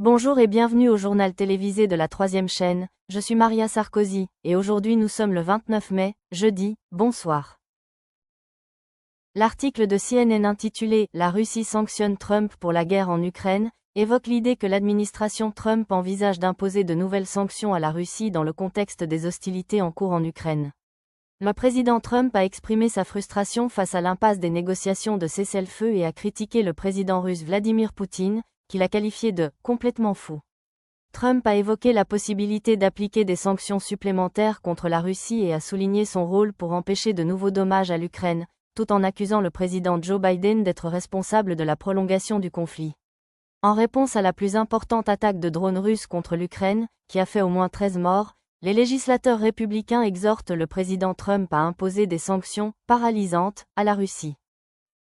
Bonjour et bienvenue au journal télévisé de la 3e chaîne, je suis Maria Sarkozy, et aujourd'hui nous sommes le 29 mai, jeudi, bonsoir. L'article de CNN intitulé « La Russie sanctionne Trump pour la guerre en Ukraine » évoque l'idée que l'administration Trump envisage d'imposer de nouvelles sanctions à la Russie dans le contexte des hostilités en cours en Ukraine. Le président Trump a exprimé sa frustration face à l'impasse des négociations de cessez-le-feu et a critiqué le président russe Vladimir Poutine, qu'il a qualifié de « complètement fou ». Trump a évoqué la possibilité d'appliquer des sanctions supplémentaires contre la Russie et a souligné son rôle pour empêcher de nouveaux dommages à l'Ukraine, tout en accusant le président Joe Biden d'être responsable de la prolongation du conflit. En réponse à la plus importante attaque de drones russes contre l'Ukraine, qui a fait au moins 13 morts, les législateurs républicains exhortent le président Trump à imposer des sanctions « paralysantes » à la Russie.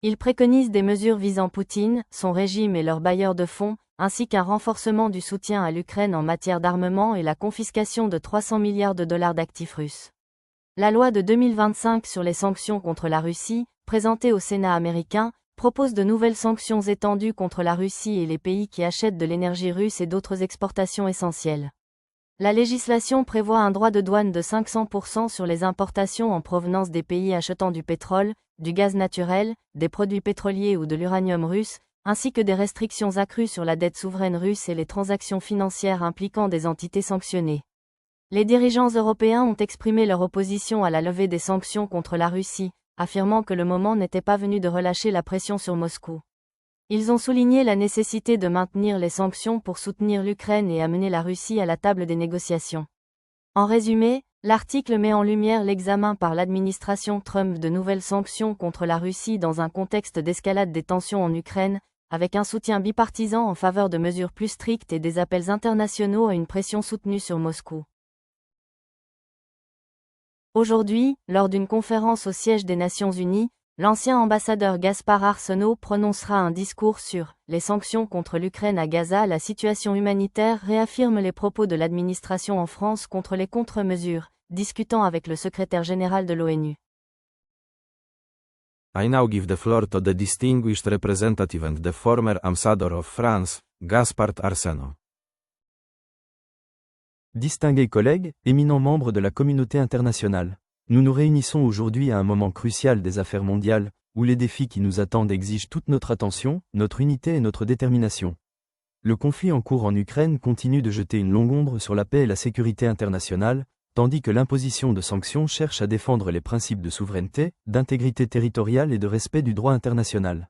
Ils préconisent des mesures visant Poutine, son régime et leurs bailleurs de fonds, ainsi qu'un renforcement du soutien à l'Ukraine en matière d'armement et la confiscation de 300 milliards de dollars d'actifs russes. La loi de 2025 sur les sanctions contre la Russie, présentée au Sénat américain, propose de nouvelles sanctions étendues contre la Russie et les pays qui achètent de l'énergie russe et d'autres exportations essentielles. La législation prévoit un droit de douane de 500% sur les importations en provenance des pays achetant du pétrole, du gaz naturel, des produits pétroliers ou de l'uranium russe, ainsi que des restrictions accrues sur la dette souveraine russe et les transactions financières impliquant des entités sanctionnées. Les dirigeants européens ont exprimé leur opposition à la levée des sanctions contre la Russie, affirmant que le moment n'était pas venu de relâcher la pression sur Moscou. Ils ont souligné la nécessité de maintenir les sanctions pour soutenir l'Ukraine et amener la Russie à la table des négociations. En résumé, l'article met en lumière l'examen par l'administration Trump de nouvelles sanctions contre la Russie dans un contexte d'escalade des tensions en Ukraine, avec un soutien bipartisan en faveur de mesures plus strictes et des appels internationaux à une pression soutenue sur Moscou. Aujourd'hui, lors d'une conférence au siège des Nations Unies, l'ancien ambassadeur Gaspard Arsenault prononcera un discours sur « les sanctions contre l'Ukraine à Gaza ». La situation humanitaire réaffirme les propos de l'administration en France contre les contre-mesures, discutant avec le secrétaire général de l'ONU. I now give the floor to the distinguished representative and the former ambassador of France, Gaspard Arsenault. Distingués collègues, éminents membres de la communauté internationale, nous nous réunissons aujourd'hui à un moment crucial des affaires mondiales, où les défis qui nous attendent exigent toute notre attention, notre unité et notre détermination. Le conflit en cours en Ukraine continue de jeter une longue ombre sur la paix et la sécurité internationale, tandis que l'imposition de sanctions cherche à défendre les principes de souveraineté, d'intégrité territoriale et de respect du droit international.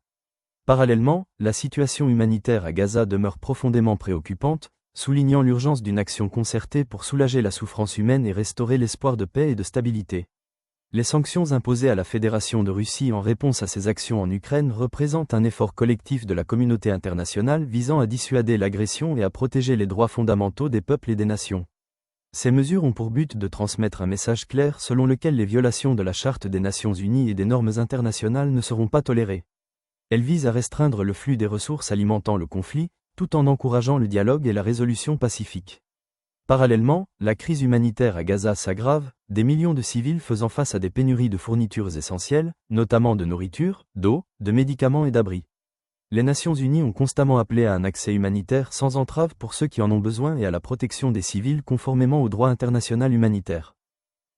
Parallèlement, la situation humanitaire à Gaza demeure profondément préoccupante, soulignant l'urgence d'une action concertée pour soulager la souffrance humaine et restaurer l'espoir de paix et de stabilité. Les sanctions imposées à la Fédération de Russie en réponse à ses actions en Ukraine représentent un effort collectif de la communauté internationale visant à dissuader l'agression et à protéger les droits fondamentaux des peuples et des nations. Ces mesures ont pour but de transmettre un message clair selon lequel les violations de la Charte des Nations Unies et des normes internationales ne seront pas tolérées. Elles visent à restreindre le flux des ressources alimentant le conflit, tout en encourageant le dialogue et la résolution pacifique. Parallèlement, la crise humanitaire à Gaza s'aggrave, des millions de civils faisant face à des pénuries de fournitures essentielles, notamment de nourriture, d'eau, de médicaments et d'abris. Les Nations Unies ont constamment appelé à un accès humanitaire sans entrave pour ceux qui en ont besoin et à la protection des civils conformément au droit international humanitaire.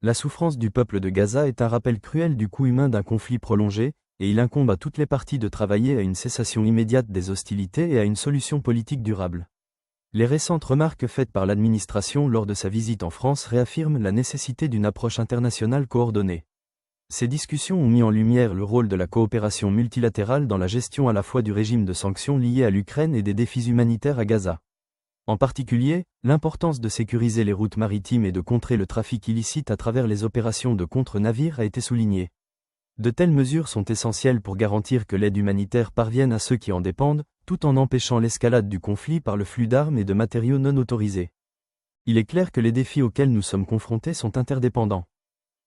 La souffrance du peuple de Gaza est un rappel cruel du coût humain d'un conflit prolongé, et il incombe à toutes les parties de travailler à une cessation immédiate des hostilités et à une solution politique durable. Les récentes remarques faites par l'administration lors de sa visite en France réaffirment la nécessité d'une approche internationale coordonnée. Ces discussions ont mis en lumière le rôle de la coopération multilatérale dans la gestion à la fois du régime de sanctions lié à l'Ukraine et des défis humanitaires à Gaza. En particulier, l'importance de sécuriser les routes maritimes et de contrer le trafic illicite à travers les opérations de contre-navires a été soulignée. De telles mesures sont essentielles pour garantir que l'aide humanitaire parvienne à ceux qui en dépendent, tout en empêchant l'escalade du conflit par le flux d'armes et de matériaux non autorisés. Il est clair que les défis auxquels nous sommes confrontés sont interdépendants.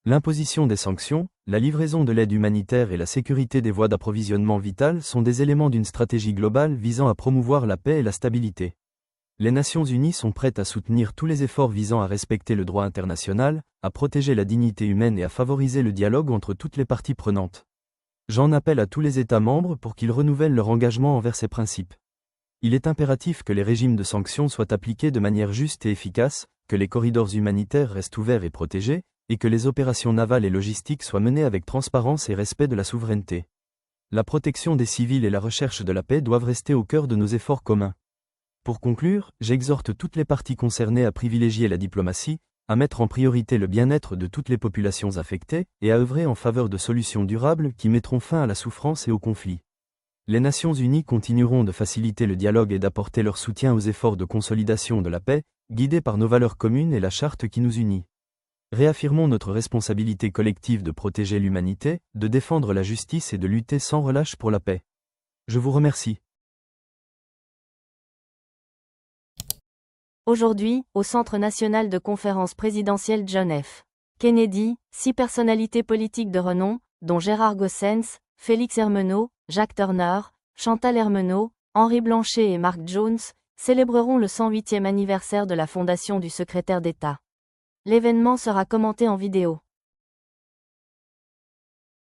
L'imposition des sanctions, la livraison de l'aide humanitaire et la sécurité des voies d'approvisionnement vitales sont des éléments d'une stratégie globale visant à promouvoir la paix et la stabilité. Les Nations Unies sont prêtes à soutenir tous les efforts visant à respecter le droit international, à protéger la dignité humaine et à favoriser le dialogue entre toutes les parties prenantes. J'en appelle à tous les États membres pour qu'ils renouvellent leur engagement envers ces principes. Il est impératif que les régimes de sanctions soient appliqués de manière juste et efficace, que les corridors humanitaires restent ouverts et protégés, et que les opérations navales et logistiques soient menées avec transparence et respect de la souveraineté. La protection des civils et la recherche de la paix doivent rester au cœur de nos efforts communs. Pour conclure, j'exhorte toutes les parties concernées à privilégier la diplomatie, à mettre en priorité le bien-être de toutes les populations affectées, et à œuvrer en faveur de solutions durables qui mettront fin à la souffrance et aux conflits. Les Nations Unies continueront de faciliter le dialogue et d'apporter leur soutien aux efforts de consolidation de la paix, guidés par nos valeurs communes et la charte qui nous unit. Réaffirmons notre responsabilité collective de protéger l'humanité, de défendre la justice et de lutter sans relâche pour la paix. Je vous remercie. Aujourd'hui, au Centre national de conférence présidentielle John F. Kennedy, 6 personnalités politiques de renom, dont Gérard Gossens, Félix Hermenot, Jacques Turner, Chantal Hermenot, Henri Blanchet et Mark Jones, célébreront le 108e anniversaire de la fondation du secrétaire d'État. L'événement sera commenté en vidéo.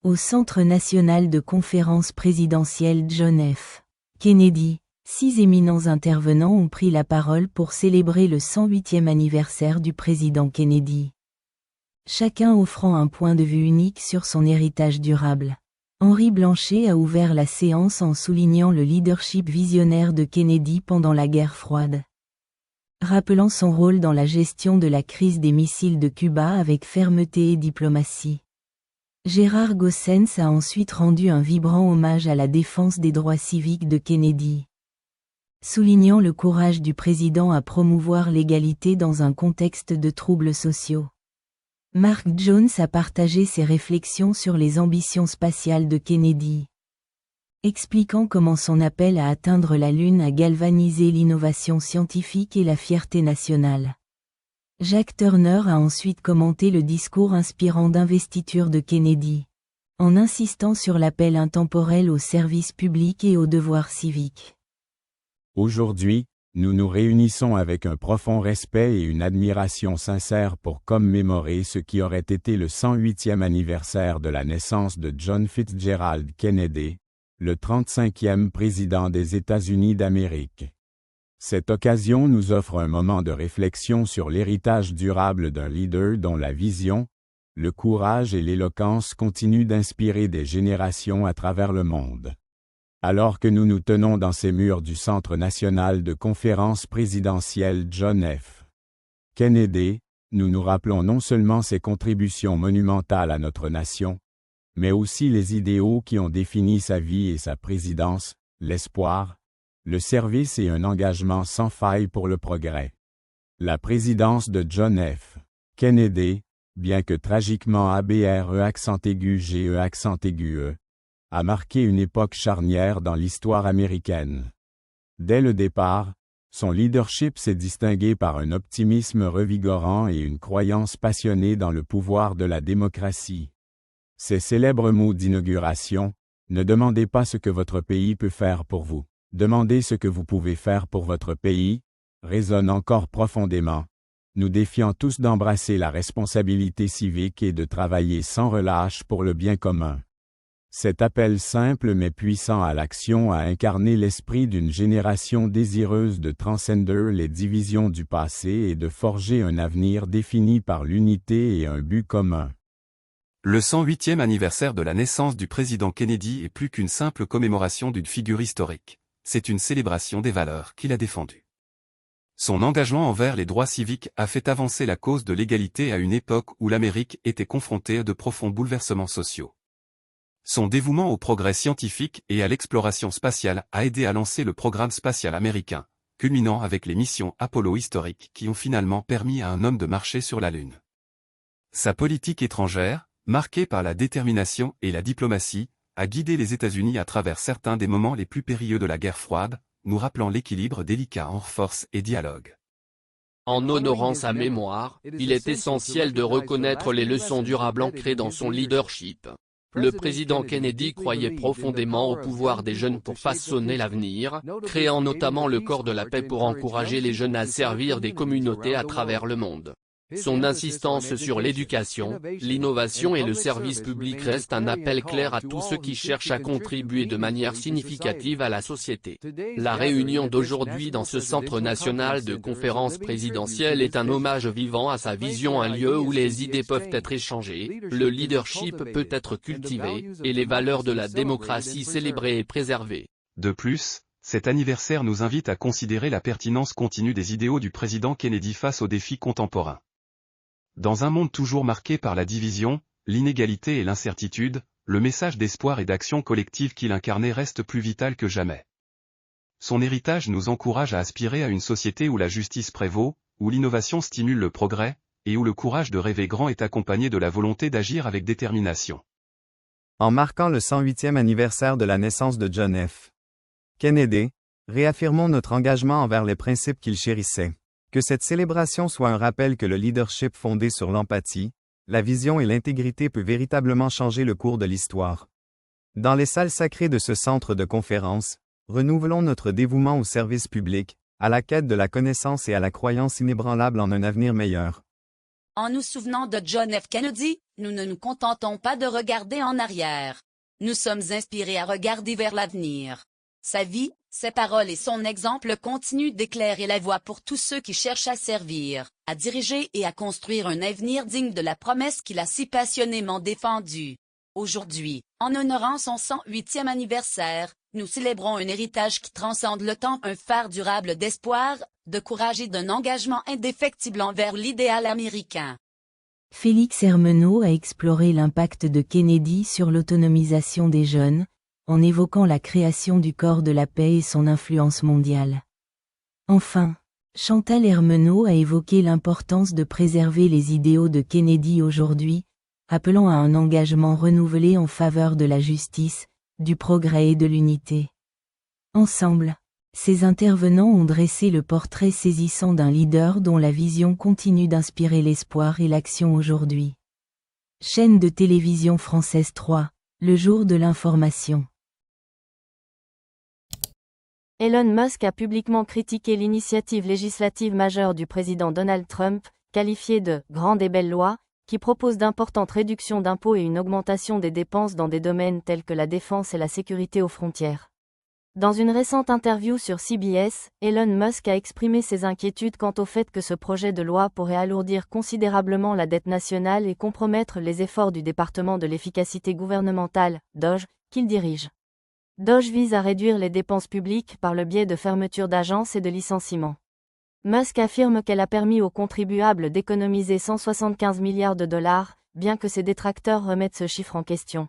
Au Centre national de conférence présidentielle John F. Kennedy, 6 éminents intervenants ont pris la parole pour célébrer le 108e anniversaire du président Kennedy. Chacun offrant un point de vue unique sur son héritage durable. Henri Blanchet a ouvert la séance en soulignant le leadership visionnaire de Kennedy pendant la guerre froide. Rappelant son rôle dans la gestion de la crise des missiles de Cuba avec fermeté et diplomatie. Gérard Gossens a ensuite rendu un vibrant hommage à la défense des droits civiques de Kennedy. Soulignant le courage du président à promouvoir l'égalité dans un contexte de troubles sociaux. Mark Jones a partagé ses réflexions sur les ambitions spatiales de Kennedy. Expliquant comment son appel à atteindre la Lune a galvanisé l'innovation scientifique et la fierté nationale. Jacques Turner a ensuite commenté le discours inspirant d'investiture de Kennedy, en insistant sur l'appel intemporel au service public et au devoir civique. Aujourd'hui, nous nous réunissons avec un profond respect et une admiration sincère pour commémorer ce qui aurait été le 108e anniversaire de la naissance de John Fitzgerald Kennedy, le 35e président des États-Unis d'Amérique. Cette occasion nous offre un moment de réflexion sur l'héritage durable d'un leader dont la vision, le courage et l'éloquence continuent d'inspirer des générations à travers le monde. Alors que nous nous tenons dans ces murs du Centre national de conférence présidentielle John F. Kennedy, nous nous rappelons non seulement ses contributions monumentales à notre nation, mais aussi les idéaux qui ont défini sa vie et sa présidence, l'espoir, le service et un engagement sans faille pour le progrès. La présidence de John F. Kennedy, bien que tragiquement ABRE, a marqué une époque charnière dans l'histoire américaine. Dès le départ, son leadership s'est distingué par un optimisme revigorant et une croyance passionnée dans le pouvoir de la démocratie. Ses célèbres mots d'inauguration, « Ne demandez pas ce que votre pays peut faire pour vous, demandez ce que vous pouvez faire pour votre pays », résonnent encore profondément, nous défiant tous d'embrasser la responsabilité civique et de travailler sans relâche pour le bien commun. Cet appel simple mais puissant à l'action a incarné l'esprit d'une génération désireuse de transcender les divisions du passé et de forger un avenir défini par l'unité et un but commun. Le 108e anniversaire de la naissance du président Kennedy est plus qu'une simple commémoration d'une figure historique. C'est une célébration des valeurs qu'il a défendues. Son engagement envers les droits civiques a fait avancer la cause de l'égalité à une époque où l'Amérique était confrontée à de profonds bouleversements sociaux. Son dévouement au progrès scientifique et à l'exploration spatiale a aidé à lancer le programme spatial américain, culminant avec les missions Apollo historiques qui ont finalement permis à un homme de marcher sur la Lune. Sa politique étrangère, marquée par la détermination et la diplomatie, a guidé les États-Unis à travers certains des moments les plus périlleux de la guerre froide, nous rappelant l'équilibre délicat entre force et dialogue. En honorant sa mémoire, il est essentiel de reconnaître les leçons durables ancrées dans son leadership. Le président Kennedy croyait profondément au pouvoir des jeunes pour façonner l'avenir, créant notamment le corps de la paix pour encourager les jeunes à servir des communautés à travers le monde. Son insistance sur l'éducation, l'innovation et le service public reste un appel clair à tous ceux qui cherchent à contribuer de manière significative à la société. La réunion d'aujourd'hui dans ce Centre national de conférence présidentielle est un hommage vivant à sa vision, un lieu où les idées peuvent être échangées, le leadership peut être cultivé, et les valeurs de la démocratie célébrées et préservées. De plus, cet anniversaire nous invite à considérer la pertinence continue des idéaux du président Kennedy face aux défis contemporains. Dans un monde toujours marqué par la division, l'inégalité et l'incertitude, le message d'espoir et d'action collective qu'il incarnait reste plus vital que jamais. Son héritage nous encourage à aspirer à une société où la justice prévaut, où l'innovation stimule le progrès, et où le courage de rêver grand est accompagné de la volonté d'agir avec détermination. En marquant le 108e anniversaire de la naissance de John F. Kennedy, réaffirmons notre engagement envers les principes qu'il chérissait. Que cette célébration soit un rappel que le leadership fondé sur l'empathie, la vision et l'intégrité peut véritablement changer le cours de l'histoire. Dans les salles sacrées de ce centre de conférence, renouvelons notre dévouement au service public, à la quête de la connaissance et à la croyance inébranlable en un avenir meilleur. En nous souvenant de John F. Kennedy, nous ne nous contentons pas de regarder en arrière. Nous sommes inspirés à regarder vers l'avenir. Sa vie, ses paroles et son exemple continuent d'éclairer la voie pour tous ceux qui cherchent à servir, à diriger et à construire un avenir digne de la promesse qu'il a si passionnément défendue. Aujourd'hui, en honorant son 108e anniversaire, nous célébrons un héritage qui transcende le temps, un phare durable d'espoir, de courage et d'un engagement indéfectible envers l'idéal américain. Félix Hermenot a exploré l'impact de Kennedy sur l'autonomisation des jeunes, en évoquant la création du corps de la paix et son influence mondiale. Enfin, Chantal Hermenot a évoqué l'importance de préserver les idéaux de Kennedy aujourd'hui, appelant à un engagement renouvelé en faveur de la justice, du progrès et de l'unité. Ensemble, ces intervenants ont dressé le portrait saisissant d'un leader dont la vision continue d'inspirer l'espoir et l'action aujourd'hui. Chaîne de télévision française 3, le jour de l'information. Elon Musk a publiquement critiqué l'initiative législative majeure du président Donald Trump, qualifiée de « grande et belle loi », qui propose d'importantes réductions d'impôts et une augmentation des dépenses dans des domaines tels que la défense et la sécurité aux frontières. Dans une récente interview sur CBS, Elon Musk a exprimé ses inquiétudes quant au fait que ce projet de loi pourrait alourdir considérablement la dette nationale et compromettre les efforts du département de l'efficacité gouvernementale, DOGE, qu'il dirige. DOGE vise à réduire les dépenses publiques par le biais de fermetures d'agences et de licenciements. Musk affirme qu'elle a permis aux contribuables d'économiser 175 milliards de dollars, bien que ses détracteurs remettent ce chiffre en question.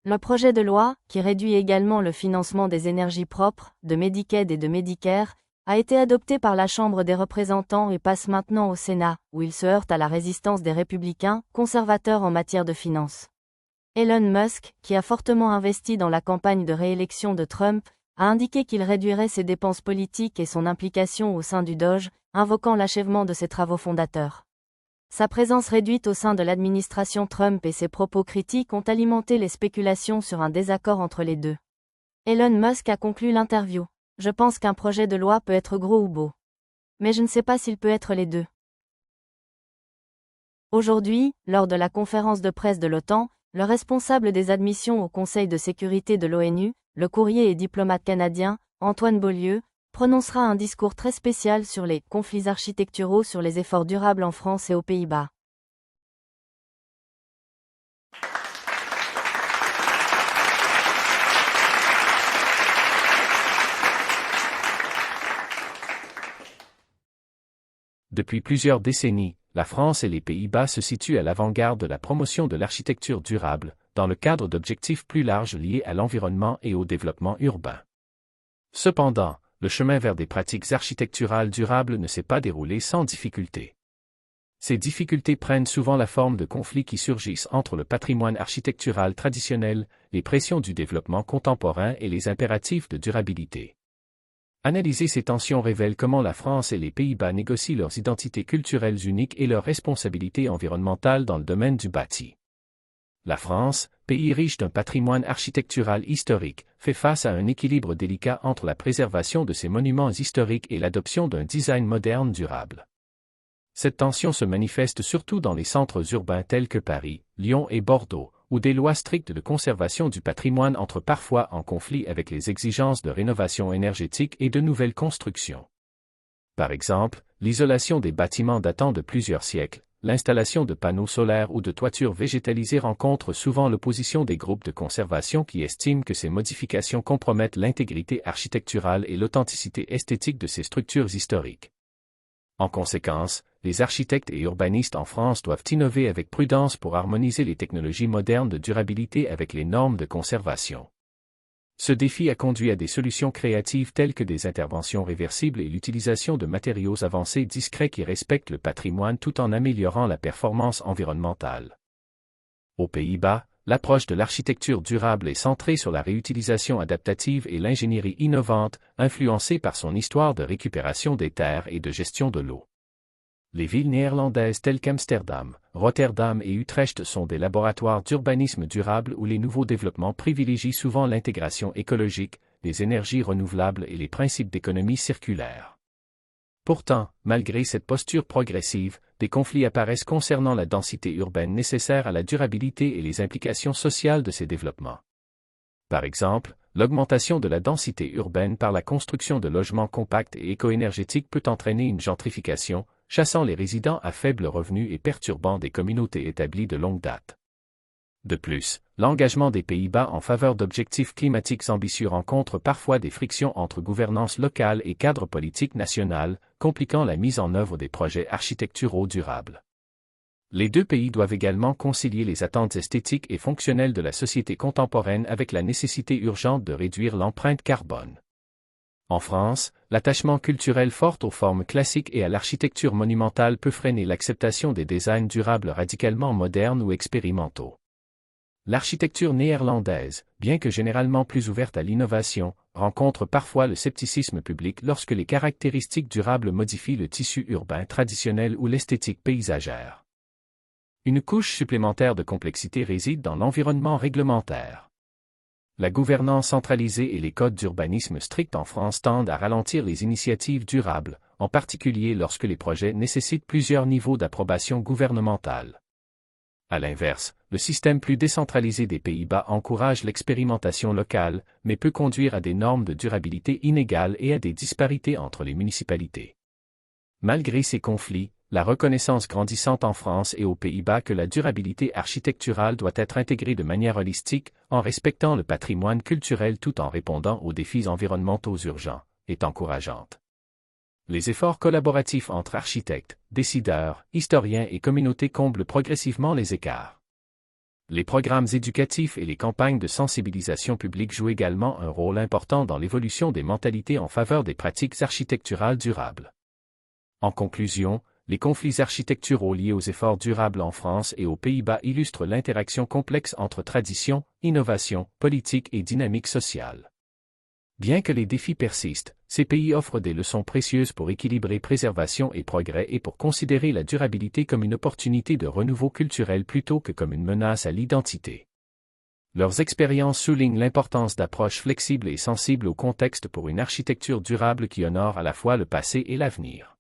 Le projet de loi, qui réduit également le financement des énergies propres, de Medicaid et de Medicare, a été adopté par la Chambre des représentants et passe maintenant au Sénat, où il se heurte à la résistance des républicains, conservateurs en matière de finances. Elon Musk, qui a fortement investi dans la campagne de réélection de Trump, a indiqué qu'il réduirait ses dépenses politiques et son implication au sein du DOGE, invoquant l'achèvement de ses travaux fondateurs. Sa présence réduite au sein de l'administration Trump et ses propos critiques ont alimenté les spéculations sur un désaccord entre les deux. Elon Musk a conclu l'interview. « Je pense qu'un projet de loi peut être gros ou beau. Mais je ne sais pas s'il peut être les deux. » Aujourd'hui, lors de la conférence de presse de l'OTAN, le responsable des admissions au Conseil de sécurité de l'ONU, le courrier et diplomate canadien, Antoine Beaulieu, prononcera un discours très spécial sur les « conflits architecturaux sur les efforts durables en France et aux Pays-Bas ». Depuis plusieurs décennies, la France et les Pays-Bas se situent à l'avant-garde de la promotion de l'architecture durable, dans le cadre d'objectifs plus larges liés à l'environnement et au développement urbain. Cependant, le chemin vers des pratiques architecturales durables ne s'est pas déroulé sans difficulté. Ces difficultés prennent souvent la forme de conflits qui surgissent entre le patrimoine architectural traditionnel, les pressions du développement contemporain et les impératifs de durabilité. Analyser ces tensions révèle comment la France et les Pays-Bas négocient leurs identités culturelles uniques et leurs responsabilités environnementales dans le domaine du bâti. La France, pays riche d'un patrimoine architectural historique, fait face à un équilibre délicat entre la préservation de ses monuments historiques et l'adoption d'un design moderne durable. Cette tension se manifeste surtout dans les centres urbains tels que Paris, Lyon et Bordeaux, où des lois strictes de conservation du patrimoine entrent parfois en conflit avec les exigences de rénovation énergétique et de nouvelles constructions. Par exemple, l'isolation des bâtiments datant de plusieurs siècles, l'installation de panneaux solaires ou de toitures végétalisées rencontre souvent l'opposition des groupes de conservation qui estiment que ces modifications compromettent l'intégrité architecturale et l'authenticité esthétique de ces structures historiques. En conséquence, les architectes et urbanistes en France doivent innover avec prudence pour harmoniser les technologies modernes de durabilité avec les normes de conservation. Ce défi a conduit à des solutions créatives telles que des interventions réversibles et l'utilisation de matériaux avancés discrets qui respectent le patrimoine tout en améliorant la performance environnementale. Aux Pays-Bas, l'approche de l'architecture durable est centrée sur la réutilisation adaptative et l'ingénierie innovante, influencée par son histoire de récupération des terres et de gestion de l'eau. Les villes néerlandaises telles qu'Amsterdam, Rotterdam et Utrecht sont des laboratoires d'urbanisme durable où les nouveaux développements privilégient souvent l'intégration écologique, les énergies renouvelables et les principes d'économie circulaire. Pourtant, malgré cette posture progressive, des conflits apparaissent concernant la densité urbaine nécessaire à la durabilité et les implications sociales de ces développements. Par exemple, l'augmentation de la densité urbaine par la construction de logements compacts et éco-énergétiques peut entraîner une gentrification, chassant les résidents à faible revenu et perturbant des communautés établies de longue date. De plus, l'engagement des Pays-Bas en faveur d'objectifs climatiques ambitieux rencontre parfois des frictions entre gouvernance locale et cadre politique national, compliquant la mise en œuvre des projets architecturaux durables. Les deux pays doivent également concilier les attentes esthétiques et fonctionnelles de la société contemporaine avec la nécessité urgente de réduire l'empreinte carbone. En France, l'attachement culturel fort aux formes classiques et à l'architecture monumentale peut freiner l'acceptation des designs durables radicalement modernes ou expérimentaux. L'architecture néerlandaise, bien que généralement plus ouverte à l'innovation, rencontre parfois le scepticisme public lorsque les caractéristiques durables modifient le tissu urbain traditionnel ou l'esthétique paysagère. Une couche supplémentaire de complexité réside dans l'environnement réglementaire. La gouvernance centralisée et les codes d'urbanisme stricts en France tendent à ralentir les initiatives durables, en particulier lorsque les projets nécessitent plusieurs niveaux d'approbation gouvernementale. À l'inverse, le système plus décentralisé des Pays-Bas encourage l'expérimentation locale, mais peut conduire à des normes de durabilité inégales et à des disparités entre les municipalités. Malgré ces conflits, la reconnaissance grandissante en France et aux Pays-Bas que la durabilité architecturale doit être intégrée de manière holistique, en respectant le patrimoine culturel tout en répondant aux défis environnementaux urgents, est encourageante. Les efforts collaboratifs entre architectes, décideurs, historiens et communautés comblent progressivement les écarts. Les programmes éducatifs et les campagnes de sensibilisation publique jouent également un rôle important dans l'évolution des mentalités en faveur des pratiques architecturales durables. En conclusion, les conflits architecturaux liés aux efforts durables en France et aux Pays-Bas illustrent l'interaction complexe entre tradition, innovation, politique et dynamique sociale. Bien que les défis persistent, ces pays offrent des leçons précieuses pour équilibrer préservation et progrès et pour considérer la durabilité comme une opportunité de renouveau culturel plutôt que comme une menace à l'identité. Leurs expériences soulignent l'importance d'approches flexibles et sensibles au contexte pour une architecture durable qui honore à la fois le passé et l'avenir.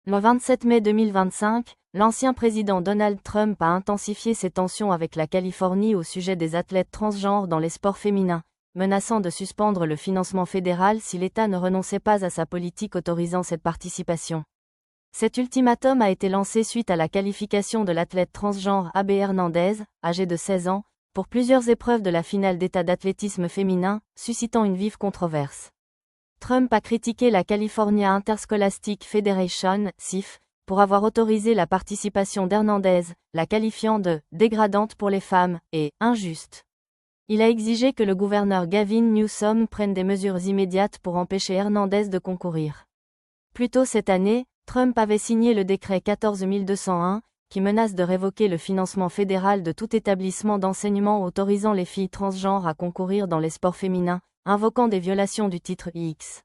Le 27 mai 2025, l'ancien président Donald Trump a intensifié ses tensions avec la Californie au sujet des athlètes transgenres dans les sports féminins, menaçant de suspendre le financement fédéral si l'État ne renonçait pas à sa politique autorisant cette participation. Cet ultimatum a été lancé suite à la qualification de l'athlète transgenre Abby Hernandez, âgée de 16 ans, pour plusieurs épreuves de la finale d'État d'athlétisme féminin, suscitant une vive controverse. Trump a critiqué la California Interscholastic Federation, CIF, pour avoir autorisé la participation d'Hernandez, la qualifiant de « dégradante pour les femmes » et « injuste ». Il a exigé que le gouverneur Gavin Newsom prenne des mesures immédiates pour empêcher Hernandez de concourir. Plus tôt cette année, Trump avait signé le décret 14201, qui menace de révoquer le financement fédéral de tout établissement d'enseignement autorisant les filles transgenres à concourir dans les sports féminins, invoquant des violations du titre X.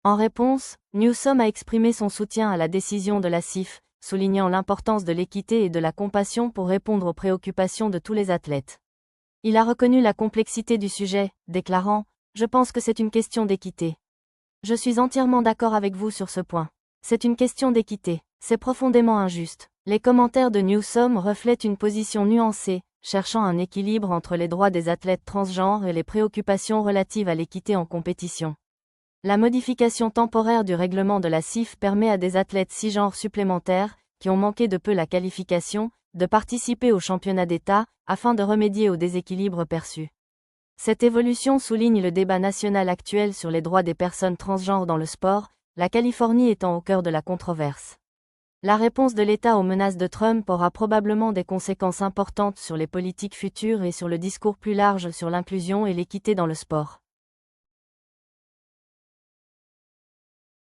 En réponse, Newsom a exprimé son soutien à la décision de la CIF, soulignant l'importance de l'équité et de la compassion pour répondre aux préoccupations de tous les athlètes. Il a reconnu la complexité du sujet, déclarant « Je pense que c'est une question d'équité. Je suis entièrement d'accord avec vous sur ce point. C'est une question d'équité. C'est profondément injuste. » Les commentaires de Newsom reflètent une position nuancée, cherchant un équilibre entre les droits des athlètes transgenres et les préoccupations relatives à l'équité en compétition. La modification temporaire du règlement de la CIF permet à des athlètes cisgenres supplémentaires, qui ont manqué de peu la qualification, de participer aux championnats d'État, afin de remédier aux déséquilibres perçus. Cette évolution souligne le débat national actuel sur les droits des personnes transgenres dans le sport, la Californie étant au cœur de la controverse. La réponse de l'État aux menaces de Trump aura probablement des conséquences importantes sur les politiques futures et sur le discours plus large sur l'inclusion et l'équité dans le sport.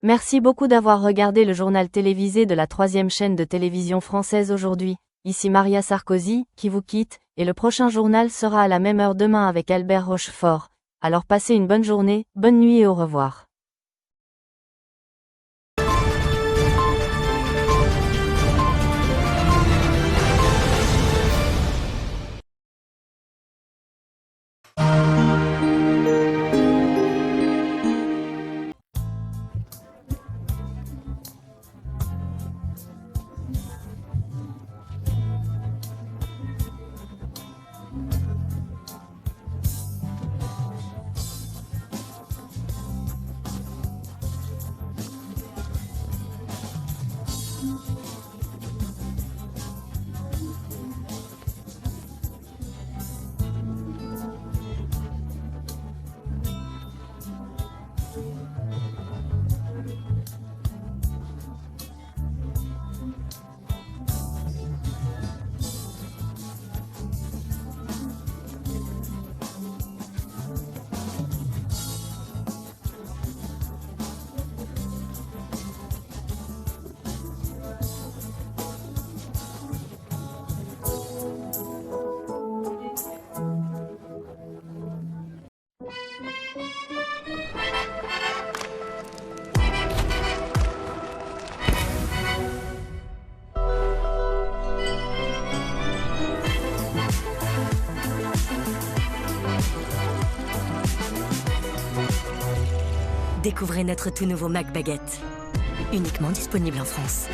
Merci beaucoup d'avoir regardé le journal télévisé de la 3e chaîne de télévision française aujourd'hui. Ici Maria Sarkozy, qui vous quitte, et le prochain journal sera à la même heure demain avec Albert Rochefort. Alors passez une bonne journée, bonne nuit et au revoir. Découvrez notre tout nouveau Mac Baguette, uniquement disponible en France.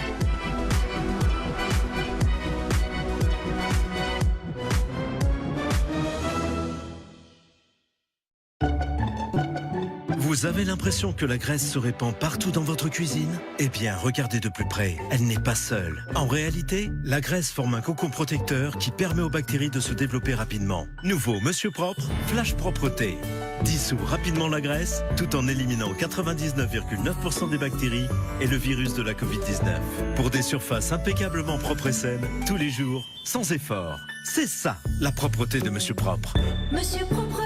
Vous avez l'impression que la graisse se répand partout dans votre cuisine? Eh bien, regardez de plus près, elle n'est pas seule. En réalité, la graisse forme un cocon protecteur qui permet aux bactéries de se développer rapidement. Nouveau Monsieur Propre, Flash Propreté. Dissout rapidement la graisse, tout en éliminant 99,9% des bactéries et le virus de la Covid-19. Pour des surfaces impeccablement propres et saines, tous les jours, sans effort. C'est ça, la propreté de Monsieur Propre. Monsieur Propre.